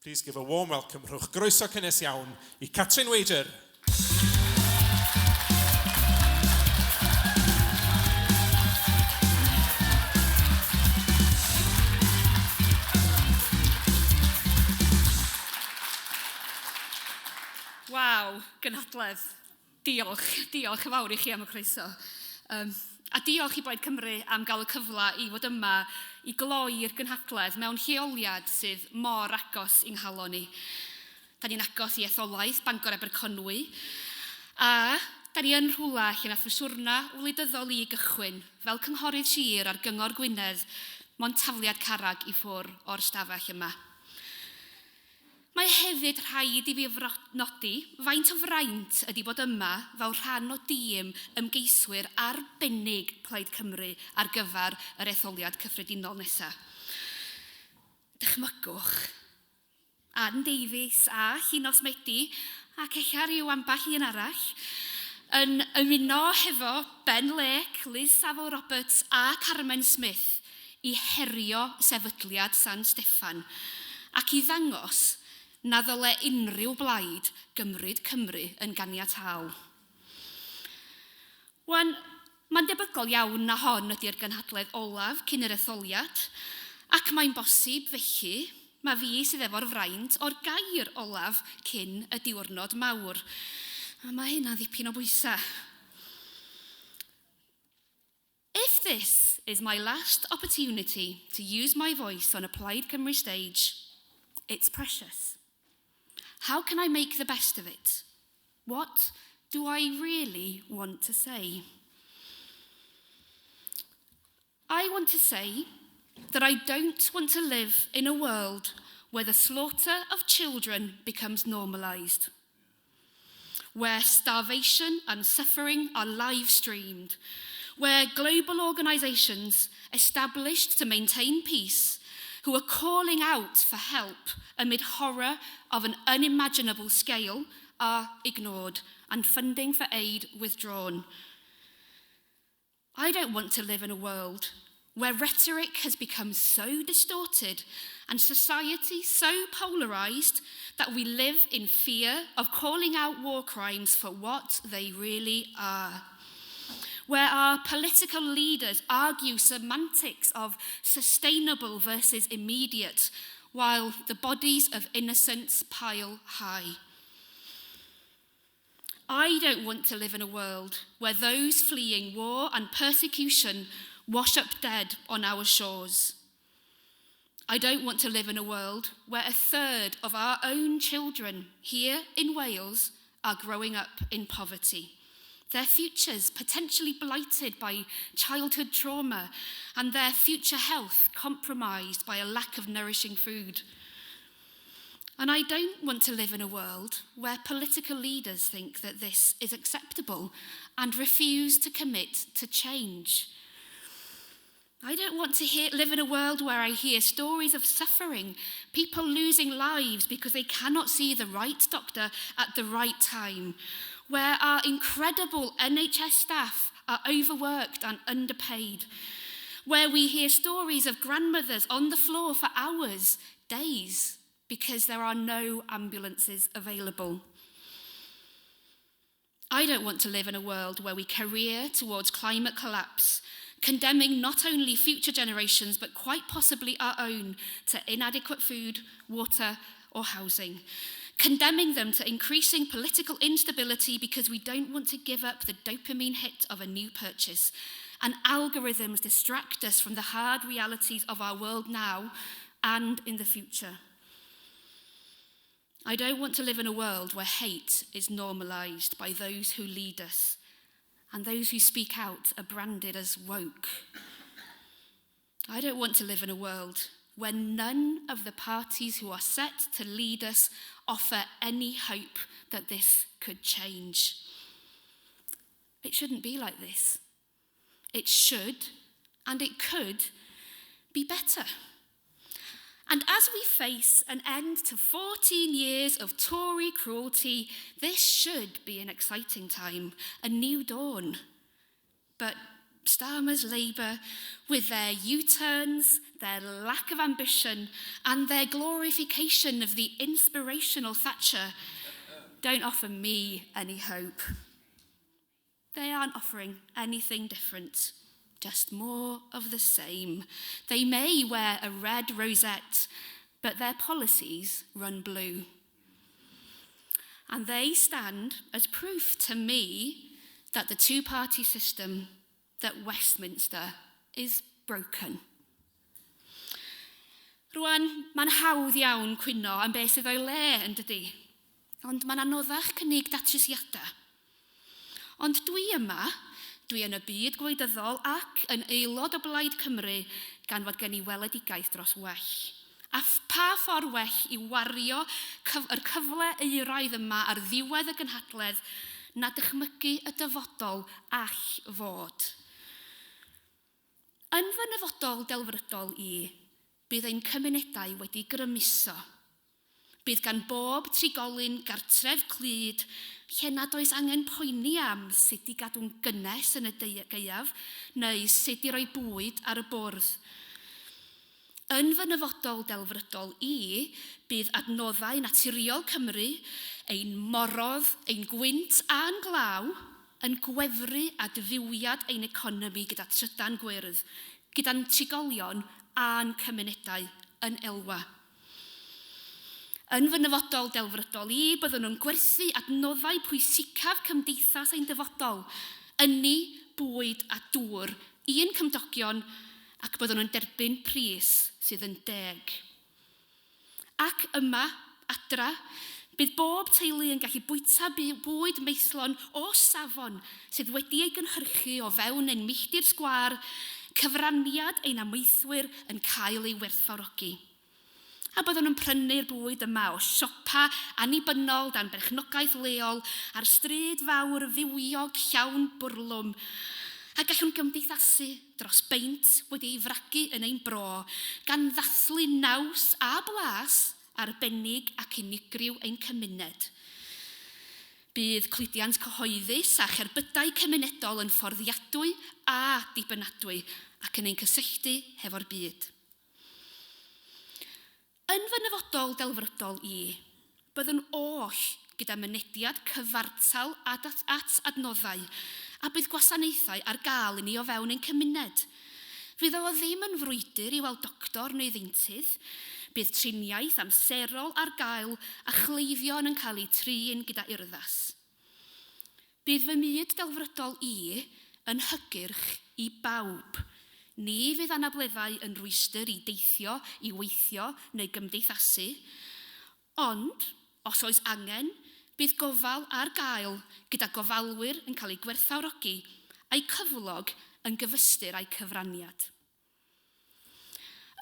Please give a warm welcome, rhowch groeso cynnes iawn I Catrin Wager. Waw, Cynhadledd. Diolch yn fawr I chi am y croeso. A diolch I Plaid Cymru am gael y cyfle I fod yma I gloi'r gynhadledd mewn lleoliad sydd mor agos i'n nghalon ni. Da ni'n agos I etholaeth Bangor Aberconwy, a da ni yn rhwla lle nath y siwrna wleidyddol I gychwyn, fel cynghorydd sir ar Gyngor Gwynedd, mewn tafliad carreg I ffwr o'r stafell yma. Mae hefyd rhaid I fi nodi faint o fraint ydi bod yma fel rhan o dîm ymgeiswyr arbennig Plaid Cymru ar gyfer yr etholiad cyffredinol nesaf. Dychmygwch, Ann Davies a Llunos Medi ac ella ryw ambell un arall yn ymuno hefo Ben Lake, Liz Saville Roberts a Carmen Smith I herio sefydliad San Steffan ac I ddangos na ddyle unrhyw blaid gymryd Cymru yn ganiataol. Wan, mae'n debygol iawn na hon ydy'r gynhadledd olaf cyn yr etholiad, ac mae'n bosib felly mae fi sydd efo'r fraint o'r gair olaf cyn y diwrnod mawr. A mae hynna ddipyn o bwysau. If this is my last opportunity to use my voice on a Plaid Cymru stage, it's precious. How can I make the best of it? What do I really want to say? I want to say that I don't want to live in a world where the slaughter of children becomes normalized, where starvation and suffering are live-streamed, where global organizations established to maintain peace who are calling out for help amid horror of an unimaginable scale are ignored and funding for aid withdrawn. I don't want to live in a world where rhetoric has become so distorted and society so polarized that we live in fear of calling out war crimes for what they really are. Where our political leaders argue semantics of sustainable versus immediate, while the bodies of innocents pile high. I don't want to live in a world where those fleeing war and persecution wash up dead on our shores. I don't want to live in a world where a third of our own children here in Wales are growing up in poverty. Their futures potentially blighted by childhood trauma and their future health compromised by a lack of nourishing food. And I don't want to live in a world where political leaders think that this is acceptable and refuse to commit to change. I don't want to live in a world where I hear stories of suffering, people losing lives because they cannot see the right doctor at the right time, where our incredible NHS staff are overworked and underpaid, where we hear stories of grandmothers on the floor for hours, days, because there are no ambulances available. I don't want to live in a world where we career towards climate collapse, condemning not only future generations, but quite possibly our own to inadequate food, water, or housing. Condemning them to increasing political instability because we don't want to give up the dopamine hit of a new purchase, and algorithms distract us from the hard realities of our world now and in the future. I don't want to live in a world where hate is normalized by those who lead us, and those who speak out are branded as woke. I don't want to live in a world where none of the parties who are set to lead us offer any hope that this could change. It shouldn't be like this. It should, and it could, be better. And as we face an end to 14 years of Tory cruelty, this should be an exciting time, a new dawn. But Starmer's Labour, with their U-turns, their lack of ambition, and their glorification of the inspirational Thatcher don't offer me any hope. They aren't offering anything different, just more of the same. They may wear a red rosette, but their policies run blue. And they stand as proof to me that the two-party system, that Westminster, is broken. Rwan, mae'n hawdd iawn cwyno am beth sydd o'i le yn dydi, ond mae'n anoddach cynnig datrysiadau. Ond dwi yn y byd gwleidyddol ac yn aelod o Plaid Cymru gan fod gen I weledigaeth dros well. A pa ffordd well I wario yr cyfle euraidd yma ar ddiwedd y gynhadledd na dychmygu y dyfodol all fod. Yn fy nyfodol delfrydol I, bydd ein cymunedau wedi grymuso. Bydd gan bob trigolyn gartref clud lle nad oes angen poeni am sut I gadw'n gynnes yn y gaeaf neu sut I roi bwyd ar y bwrdd. Yn fy nyfodol delfrydol I, bydd adnoddau naturiol Cymru, ein morodd, ein gwynt a'n glaw, yn gwefru adfywiad ein economi gyda trydan gwyrdd, gyda'n trigolion a'n cymunedau yn elwa. Yn fy nyfodol delfrydol I, byddwn nhw'n gwerthu adnoddau pwysicaf cymdeithas ein dyfodol, ynni, bwyd a dŵr, un cymdogion, ac byddwn nhw'n derbyn pris sydd yn deg. Ac yma, adra, bydd bob teulu yn gallu bwyta bwyd meithlon o safon sydd wedi ei gynhyrchu o fewn ein milltir sgwâr, cyfraniad ein amweithwyr yn cael ei werthfawrogi. A byddwn nhw'n prynu'r bwyd yma o siopa annibynnol dan berchnogaeth leol ar stryd fawr fywiog llawn bwrlwm, a gallwn gymdeithasu dros beint wedi ei fragu yn ein bro, gan ddathlu naws a blas arbennig ac unigryw ein cymuned. Bydd cludiant cyhoeddus a cherbydau cymunedol yn fforddiadwy a dibynadwy ac yn ein cysylltu hefo'r byd. Yn fy nyfodol delfrydol I, byddwn oll gyda mynediad cyfartal at adnoddau a bydd gwasanaethau ar gael I ni o fewn ein cymuned. Fydd o ddim yn frwydr I weld doctor neu ddeintydd, bydd triniaeth amserol ar gael a chleifion yn cael eu trin gyda urddas. Bydd fy myd delfrydol I yn hygyrch I bawb. Ni fydd anableddau yn rwystyr I deithio, I weithio neu gymdeithasu, ond, os oes angen, bydd gofal ar gael gyda gofalwyr yn cael eu gwerthfawrogi a'i cyflog yn gyfystyr â'i cyfraniad.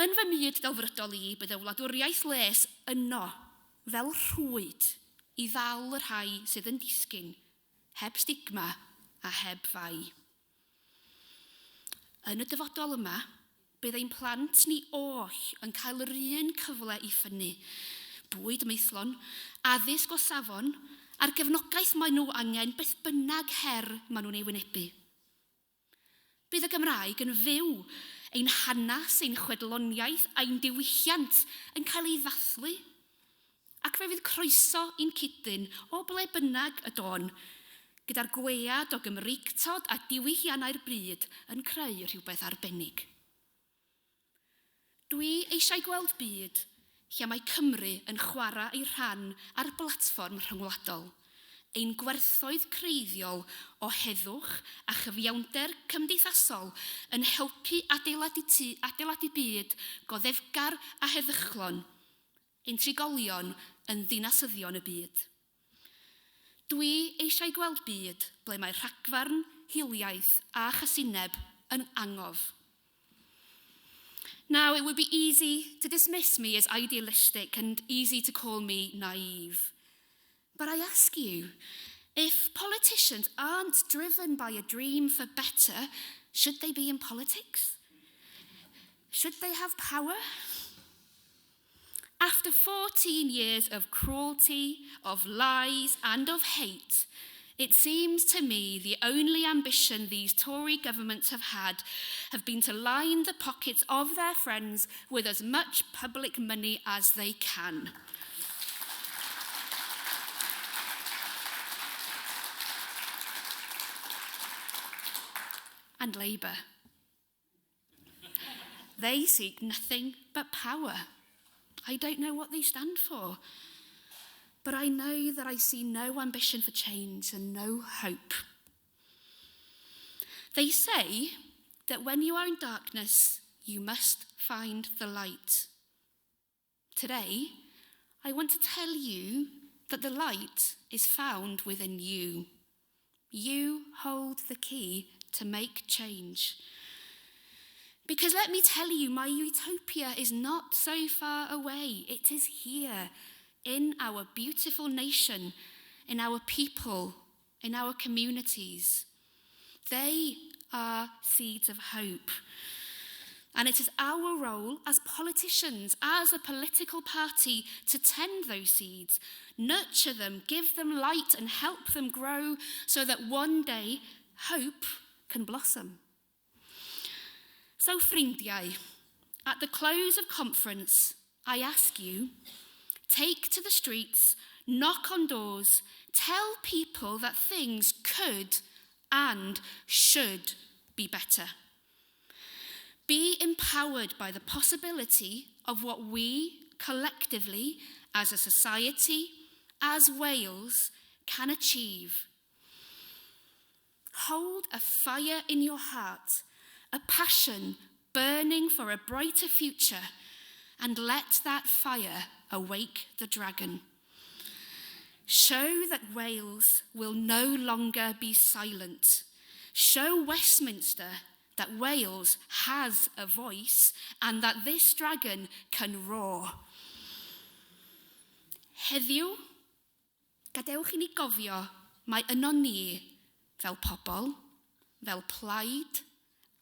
Yn fy myd delfrydol I, bydd y wladwriaeth les yno, fel rhwyd, I ddal y rhai sydd yn disgyn, heb stigma a heb fai. Yn y dyfodol yma, bydd ein plant ni oll yn cael yr un cyfle I ffynnu, bwyd meithlon, addysg o safon, a'r gefnogaeth maen nhw angen beth bynnag her maen nhw'n ei wynebu. Bydd y Gymraeg yn fyw, ein hanes, ein chwedloniaeth a'n diwylliant yn cael ei ddathlu, ac fe fydd croeso i'n cydyn o ble bynnag y don, gyda'r gwead o gymreictod a diwylliannau'r bryd yn creu rhywbeth arbennig. Dwi eisiau gweld byd lle mae Cymru yn chwarae ei rhan ar blatfform rhyngwladol, ein gwerthoedd creiddiol o heddwch a chyfiawnder cymdeithasol yn helpu adeiladu byd goddefgar a heddychlon, ein trigolion yn ddinasyddion y byd. Dwi eisiau gweld byd ble mae rhagfarn, hiliaeth a chasineb yn angof. Now, it would be easy to dismiss me as idealistic and easy to call me naive. But I ask you, if politicians aren't driven by a dream for better, should they be in politics? Should they have power? After 14 years of cruelty, of lies, and of hate, It seems to me the only ambition these Tory governments have had have been to line the pockets of their friends with as much public money as they can. And Labour. They seek nothing but power. I don't know what they stand for, but I know that I see no ambition for change and no hope. They say that when you are in darkness, you must find the light. Today, I want to tell you that the light is found within you. You hold the key to make change. Because let me tell you, my utopia is not so far away. It is here, in our beautiful nation, in our people, in our communities. They are seeds of hope. And it is our role as politicians, as a political party, to tend those seeds, nurture them, give them light and help them grow so that one day hope can blossom. So, ffrindiau, at the close of conference, I ask you, take to the streets, knock on doors, tell people that things could and should be better. Be empowered by the possibility of what we collectively, as a society, as Wales, can achieve. Hold a fire in your heart, a passion burning for a brighter future, and let that fire awake the dragon. Show that Wales will no longer be silent. Show Westminster that Wales has a voice and that this dragon can roar. Heddiw, gadewch I ni gofio mai yno ni, fel pobl, fel plaid,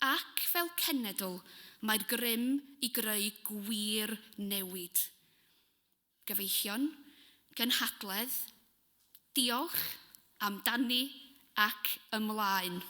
ac fel cenedl, mae'r grym I greu gwir newid. Gyfeillion, Cynhadledd, diolch amdani ac ymlaen.